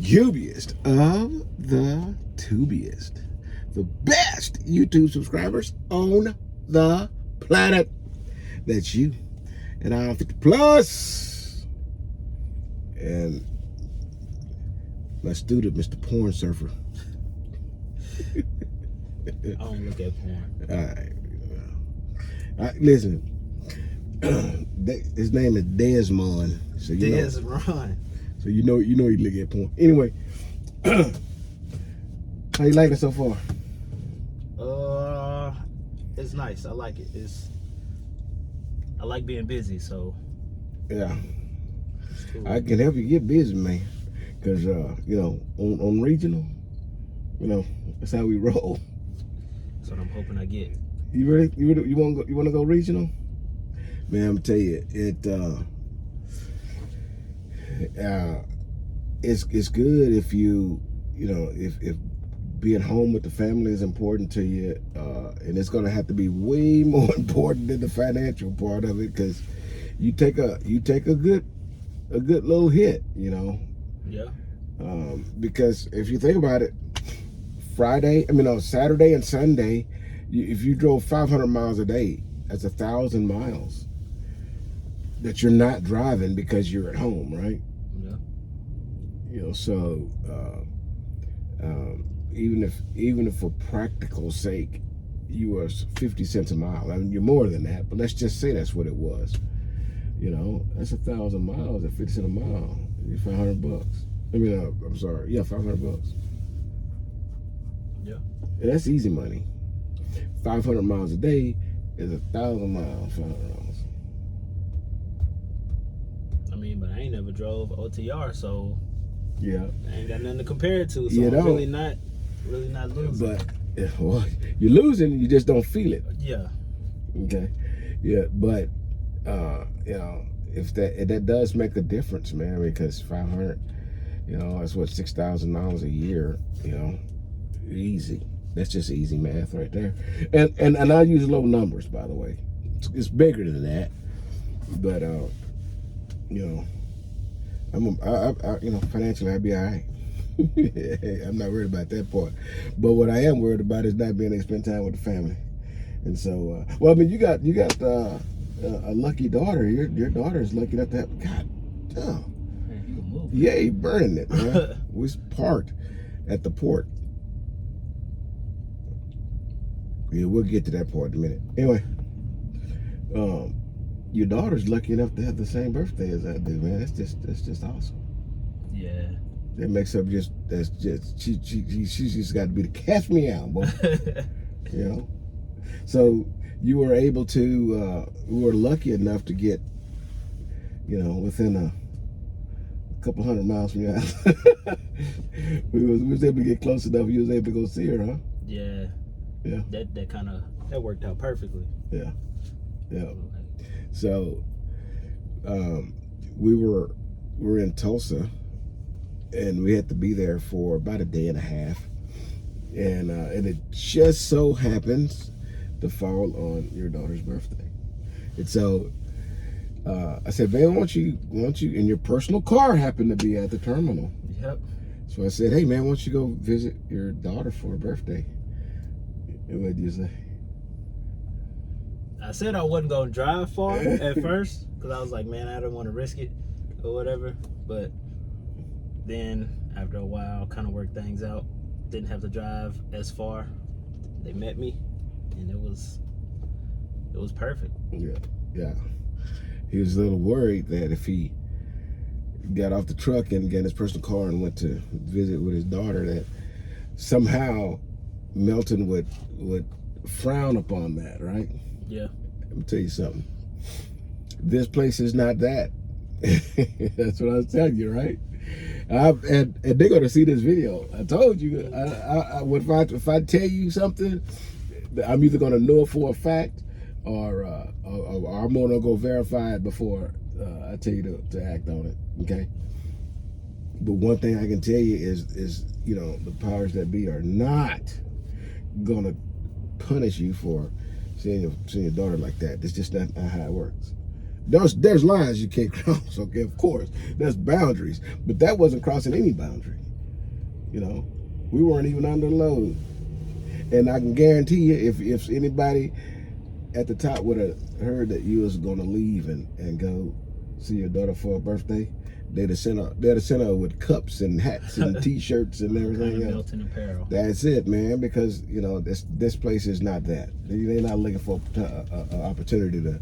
Tubiest of the tubiest. The best YouTube subscribers on the planet. That's you. And I'm 50 plus. And my student, Mr. Porn Surfer. I don't look at porn. All right. Listen, his name is Desmond. So you Desmond. So you know he look at porn. Anyway, how you like it so far? It's nice. I like it. I like being busy, so Yeah. cool. I can help you get busy, man. Cause on regional, that's how we roll. That's what I'm hoping I get. You ready? You want to go regional? Man, I'm gonna tell you, it's good if if being home with the family is important to you, and it's gonna have to be way more important than the financial part of it, because you take a good little hit, Yeah. because if you think about it, Saturday and Sunday, if you drove 500 miles a day, that's 1,000 miles that you're not driving because you're at home, right? Yeah. So even if for practical sake you are 50 cents a mile, I mean, you're more than that, but let's just say that's what it was. That's 1,000 miles at 50 cents a mile. You're $500. I'm sorry, yeah, $500. Yeah. And that's easy money. 500 miles a day is 1,000 miles, $500. But I ain't never drove OTR, so Yeah. I ain't got nothing to compare it to. So You I'm don't. really not losing. But you're losing, you just don't feel it. Yeah. Okay. Yeah, but if that does make a difference, man, because 500, that's what, $6,000 a year, easy. That's just easy math right there. And I use low numbers, by the way. It's bigger than that, but financially I'd be all right. I'm not worried about that part. But what I am worried about is not being able to spend time with the family. And so, you got a lucky daughter. Your daughter is lucky enough to have. God damn. Man, you can move. Yeah, he burning it, man. We parked at the port. Yeah, we'll get to that part in a minute. Anyway, your daughter's lucky enough to have the same birthday as I do, man. That's just awesome. Yeah. That makes up she's just got to be the catch me out, boy. So you were able to, we were lucky enough to get, within a couple hundred miles from your house. we was able to get close enough. You was able to go see her, huh? Yeah. Yeah. That worked out perfectly. Yeah. Yeah. So, we were in Tulsa, and we had to be there for about a day and a half, and it just so happens to fall on your daughter's birthday. And so I said, "Man, why don't you and your personal car happened to be at the terminal." Yep. So I said, "Hey man, why don't you go visit your daughter for her birthday?" And what did you say? I said I wasn't gonna drive far at first because I was like, man, I don't want to risk it or whatever. But then after a while, kind of worked things out. Didn't have to drive as far. They met me, and it was perfect. Yeah. He was a little worried that if he got off the truck and got his personal car and went to visit with his daughter, that somehow Melton would frown upon that, right? Yeah. Let me tell you something. This place is not that. That's what I was telling you, right? And they're gonna see this video. I told you. If I tell you something, I'm either gonna know it for a fact, or I'm gonna go verify it before I tell you to act on it. Okay. But one thing I can tell you is the powers that be are not gonna punish you for seeing your daughter like that. That's just not how it works. There's lines you can't cross. Okay, of course, there's boundaries, but that wasn't crossing any boundary. You know, we weren't even under load, and I can guarantee you, if anybody at the top would have heard that you was going to leave and go see your daughter for her birthday, they'd have sent her with cups and hats and T-shirts and everything else. Built-in apparel. That's it, man. Because you know this place is not that. They're not looking for an opportunity to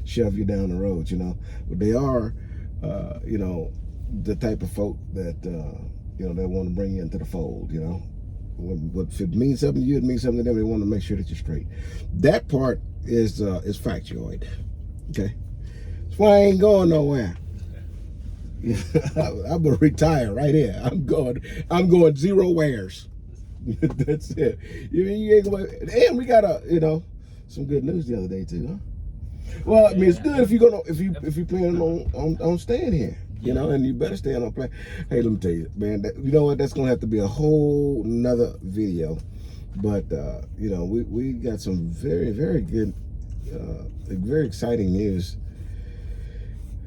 shove you down the road. You know, but they are, you know, the type of folk that you know, they want to bring you into the fold. You know, if it means something to you, it means something to them. They want to make sure that you're straight. That part is factoid. Okay, that's why I ain't going nowhere. I'm gonna retire right here. I'm going zero wears. That's it. You ain't going. And we got some good news the other day too, huh? Well, I mean, it's good if you plan on staying here, you know, and you better stay on plan. Hey, let me tell you, man. You know what? That's gonna have to be a whole nother video. But you know, we got some very, very good, very exciting news,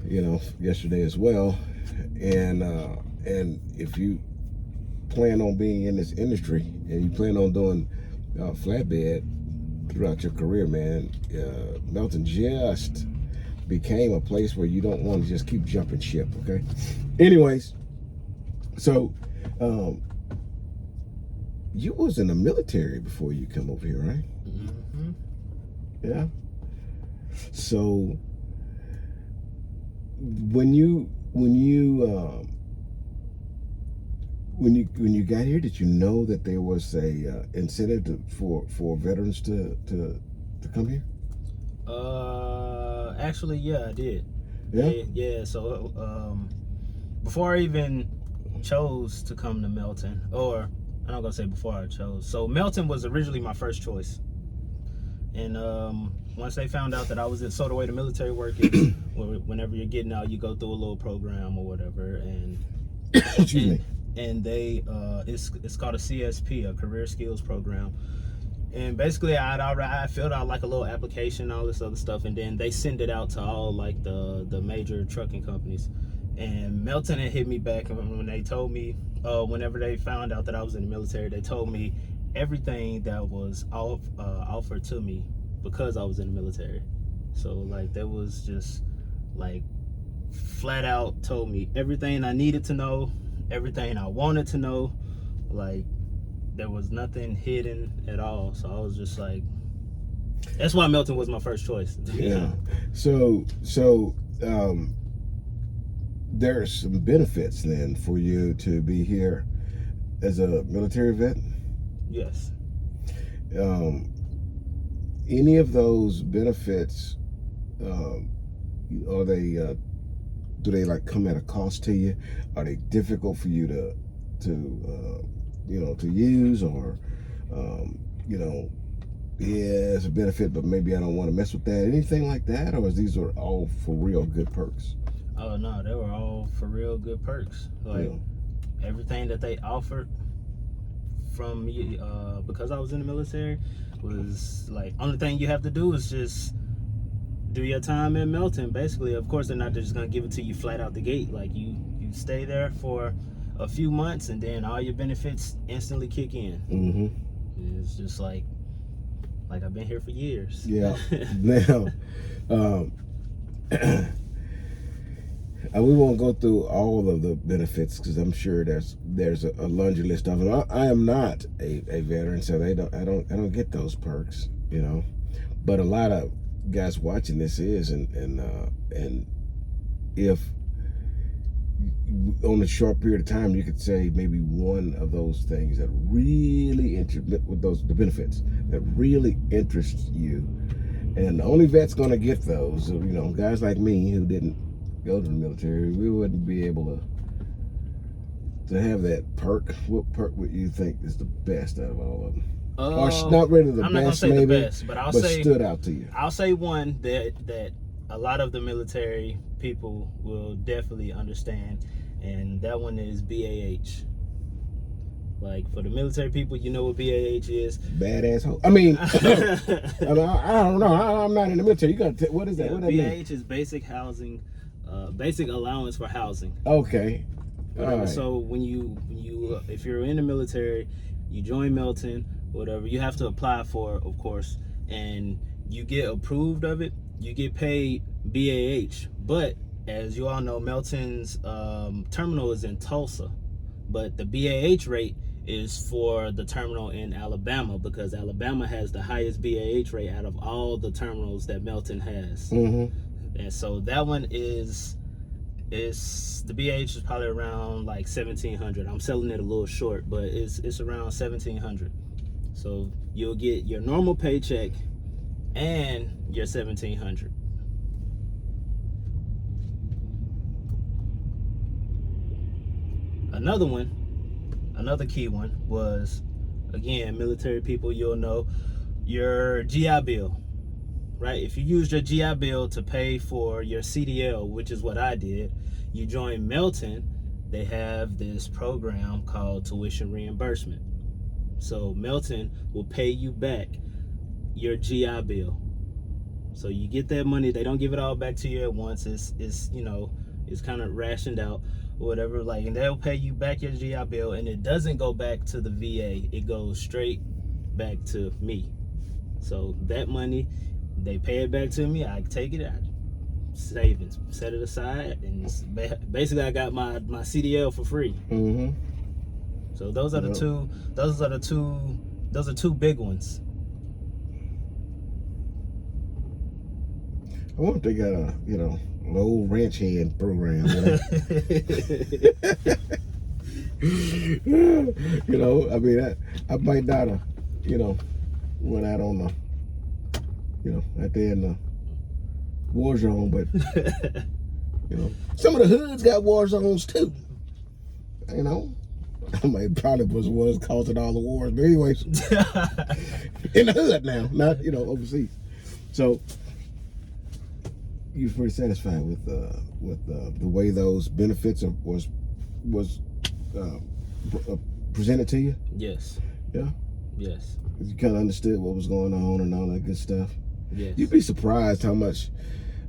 you know, yesterday as well. And if you plan on being in this industry and you plan on doing flatbed throughout your career, man, Melton just became a place where you don't want to just keep jumping ship. Okay. Anyways, so you was in the military before you come over here, right? Mm-hmm. Yeah. So when you got here, did you know that there was a incentive for veterans to come here? Actually, yeah, I did. Yeah. Yeah. So before I even chose to come to Melton, or I'm not gonna say before I chose. So Melton was originally my first choice, and once they found out that I was in, so the way the military work is, whenever you're getting out, you go through a little program or whatever, and excuse me. And they it's called a CSP, a career skills program. And basically I filled out like a little application, all this other stuff, and then they send it out to all like the major trucking companies. And Melton had hit me back when they told me, whenever they found out that I was in the military, they told me everything that was offered to me because I was in the military. So like that was just like flat out told me everything I needed to know, everything I wanted to know. Like there was nothing hidden at all. So I was just like, that's why Melton was my first choice. Yeah. So there's some benefits then for you to be here as a military vet. Yes. Any of those benefits, are they do they like come at a cost to you? Are they difficult for you to you know, to use, or you know, yeah, it's a benefit, but maybe I don't want to mess with that? Anything like that, or is these are all for real good perks? Oh no, they were all for real good perks. Like everything that they offered from me, because I was in the military, was like, only thing you have to do is just do your time in Melton. Basically, of course, they're not just gonna give it to you flat out the gate. Like you stay there for a few months, and then all your benefits instantly kick in. Mm-hmm. It's just like I've been here for years. Yeah. Now, we won't go through all of the benefits because I'm sure there's a laundry list of them. I am not a veteran, so I don't get those perks, you know. But a lot of guys watching this is, and if on a short period of time you could say maybe one of those things that really the benefits that really interests you, and the only vet's gonna get those, you know, guys like me who didn't go to the military, we wouldn't be able to have that perk. What perk would you think is the best out of all of them? Or not really the best, I'm not gonna say maybe, the best, but I'll say stood out to you. I'll say one that a lot of the military people will definitely understand, and that one is BAH. Like for the military people, you know what BAH is. Badass hoe. I mean, I don't know. I'm not in the military. You got to what is that? Yeah, What that mean? BAH is basic housing, basic allowance for housing. Okay. Whatever. Right. So when you if you're in the military, you join Melton, whatever, you have to apply for it, of course, and you get approved of it, you get paid BAH. But as you all know, Melton's terminal is in Tulsa, but the BAH rate is for the terminal in Alabama, because Alabama has the highest BAH rate out of all the terminals that Melton has. And so that one is the BAH is probably around like 1,700. I'm selling it a little short, but it's around 1,700. So you'll get your normal paycheck and your 1,700. Another key one was, again, military people, you'll know your GI Bill, right? If you used your GI Bill to pay for your CDL, which is what I did, you join Melton, they have this program called tuition reimbursement. So Melton will pay you back your GI Bill. So you get that money. They don't give it all back to you at once. It's you know, it's kind of rationed out or whatever, like, and they'll pay you back your GI Bill, and it doesn't go back to the VA. It goes straight back to me. So that money, they pay it back to me. I take it, I savings, set it aside, and basically I got my CDL for free. So those are the two. Those are two big ones. I wonder if they got a, you know, an old ranch hand program. You know, I mean, I might not have, you know, went out on the, you know, out there in the war zone, but, you know, some of the hoods got war zones too. You know, I might probably was causing all the wars, but anyways, in the hood now, not, you know, overseas. So you're pretty satisfied with the way those benefits was presented to you? Yes. Yeah. Yes. You kind of understood what was going on and all that good stuff. Yes. You'd be surprised how much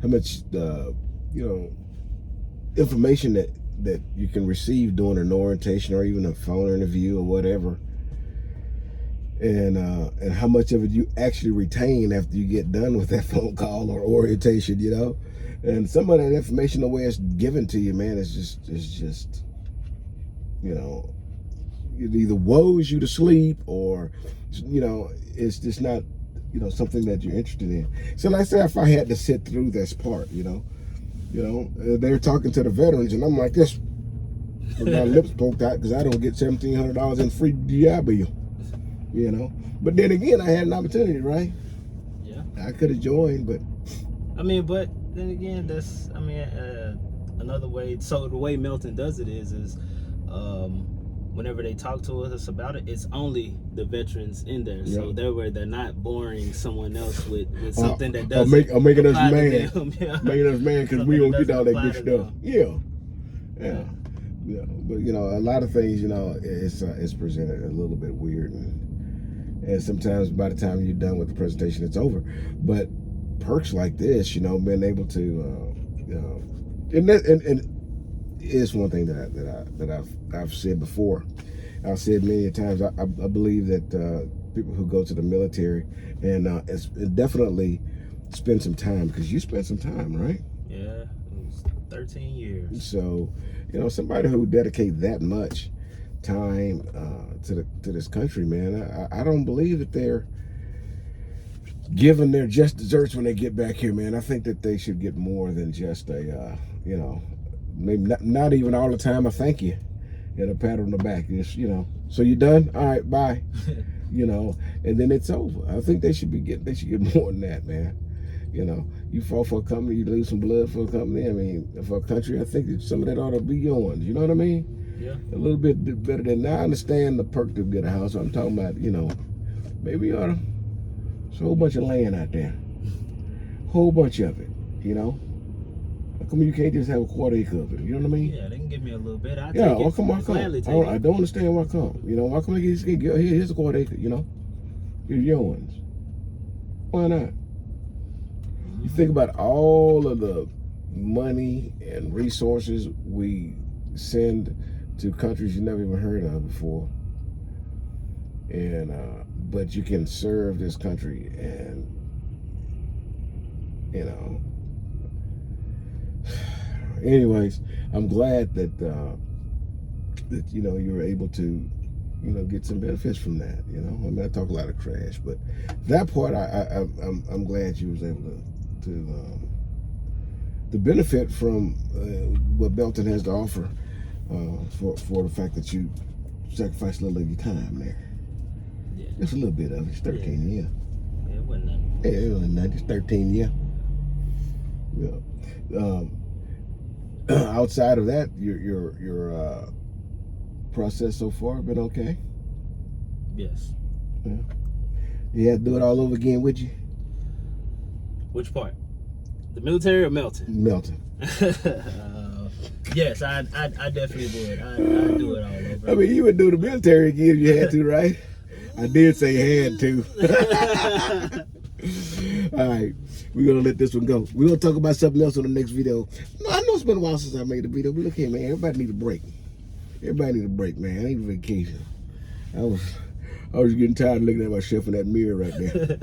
you know, information that you can receive during an orientation or even a phone interview or whatever, and how much of it you actually retain after you get done with that phone call or orientation, you know. And some of that information, the way it's given to you, man, is just you know, it either woes you to sleep or, you know, it's just not, you know, something that you're interested in. So like I said, if I had to sit through this part, you know, they're talking to the veterans, and I'm like this with my lips poked out because I don't get $1,700 in free GI Bill, you know. But then again, I had an opportunity, right? Yeah. I could have joined, but I mean, but then again, that's, I mean, another way. So the way Melton does it is whenever they talk to us about it, it's only the veterans in there. So they're not boring someone else with something that doesn't making us mad. Yeah. Making us mad because we don't get all that good stuff. Yeah. But you know, a lot of things, you know, it's presented a little bit weird, and sometimes by the time you're done with the presentation, it's over. But perks like this, you know, being able to, you know, and it's one thing that I've said before. I've said many times. I believe that people who go to the military and definitely spend some time, because you spent some time, right? Yeah, it was 13 years. So, you know, somebody who dedicate that much time to this country, man, I don't believe that they're given their just desserts when they get back here, man. I think that they should get more than just a, you know, maybe not even all the time a thank you and a pat on the back. Just, you know, so you done? All right, bye. You know, and then it's over. I think they should get more than that, man. You know, you fall for a company, you lose some blood for a company. I mean, for a country, I think that some of that ought to be yours. You know what I mean? Yeah. A little bit better than that. I understand the perk to get a house. I'm talking about, you know, maybe you ought to. There's a whole bunch of land out there. Whole bunch of it, you know. How come you can't just have a quarter acre of it? You know what I mean? Yeah, they can give me a little bit. I'll Yeah, take why it. come? Why I'll come? gladly take I it. don't understand why come. You know, why come they just get here's a quarter acre? You know, here's your ones. Why not? You think about all of the money and resources we send to countries you never even heard of before, and but you can serve this country, and you know. Anyways, I'm glad that that you know you were able to get some benefits from that. You know, I mean, I talk a lot of trash, but that part I'm glad you was able to benefit from what Belton has to offer for the fact that you sacrificed a little of your time there. Yeah. Just a little bit of it. It's 13 years. Yeah, it wasn't nothing. Yeah, it wasn't nothing. It's 13 years. Yeah. Outside of that, your process so far been okay? Yes. Yeah. You had to do it all over again, would you? Which part? The military or Melton? Melton. Yes, I definitely would. I'd do it all over. I mean, you would do the military again if you had to, right? I did say had to. All right, we're gonna let this one go. We're gonna talk about something else on the next video. I know it's been a while since I made a video, but look here, man. Everybody need a break. Everybody need a break, man. I need a vacation. I was getting tired of looking at myself in that mirror right there.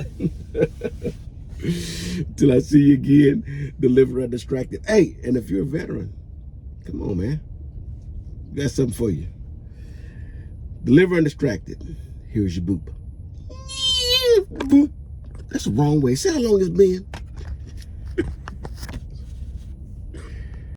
Till I see you again, deliver undistracted. Hey, and if you're a veteran, come on, man. We got something for you. Deliver undistracted. Here's your boop. Boop. That's the wrong way. See how long it's been?